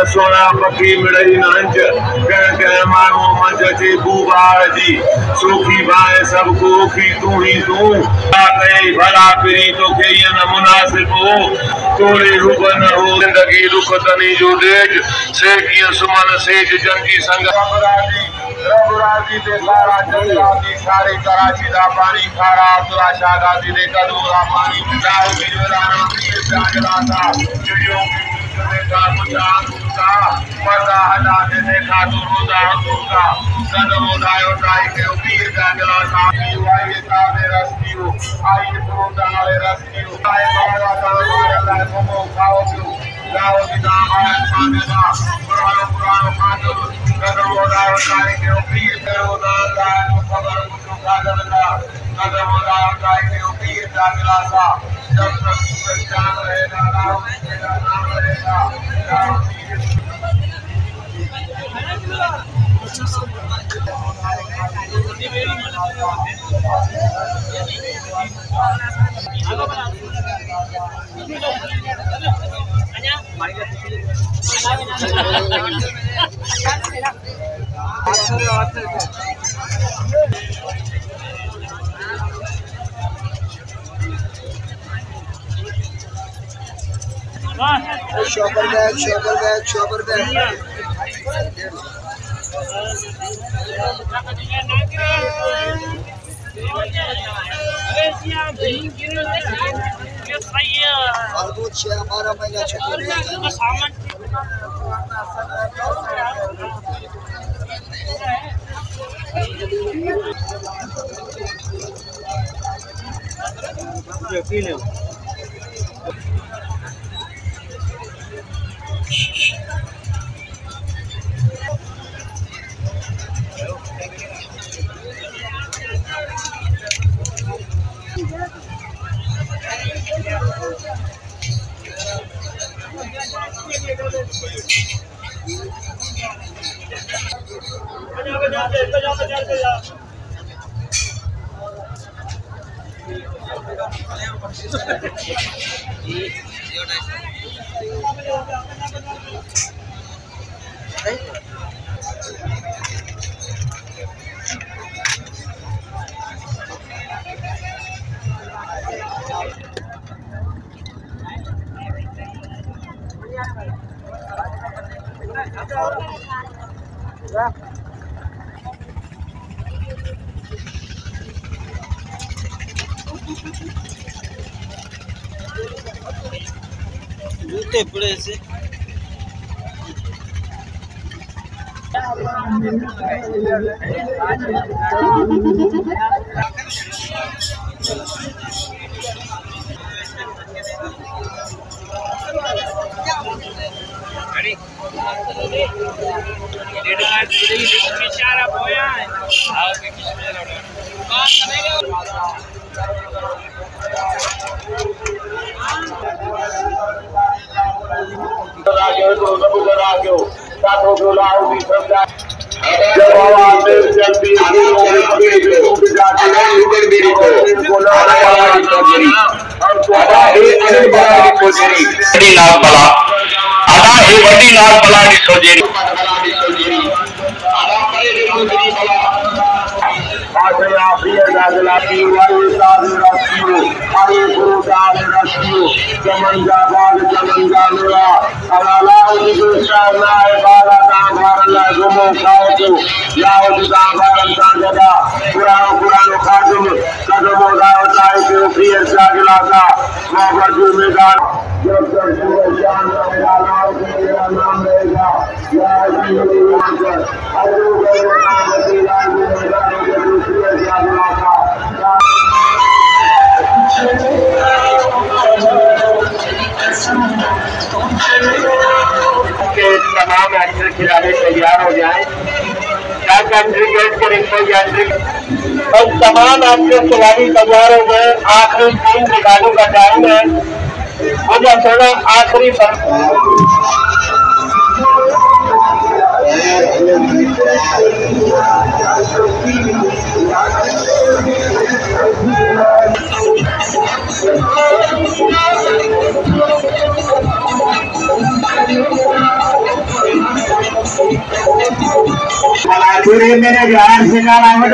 सोना पखी मिड़ई नंज कह कह मानो मंज चे बूबार जी सोखी बाए सब कोखी तू ही तू कहे भला पिरी तो के ये न मुनासिब हो तोरे रूप न हो जिंदगी रुख तनी जो देज से किया सुमन सेज जंगी संग रघुराजी दे सारा जंगी सारे कराची दा पानी खारा तुरा शागा दी दे कदूरा पानी जाओ बिजला पीर जागला सा चिड़ियों देखा मुझा मजा हटा के देखा तू रोजा का कदम उठाए उठाए के पीर का गला साथी आइए सारे रस्तियों आइए रोजा वाले रस्तियों आए बाबा का वाला घूमो खाओ पियो जाओ बिना आए खाने का पुरानो खाओ कदम उठाए के पीर का रोजा लाए खबर कुछ का लगा कदम उठाए के पीर का गला सा जब तक सूरज चांद रहेगा नाम रहेगा शॉपर बैग हमारा महीना जूते पड़े से वड्डी नाल बला ॾिसो जेरी तमाम एक्टर खिलाड़ी तैयार हो जाए। और तमाम एक्टर खिलाड़ी तैयार हो गए। आखिरी 3 रिकॉर्डों का टाइम है। मुझे थोड़ा आखिरी पूरे मेरे बिहार से जानवर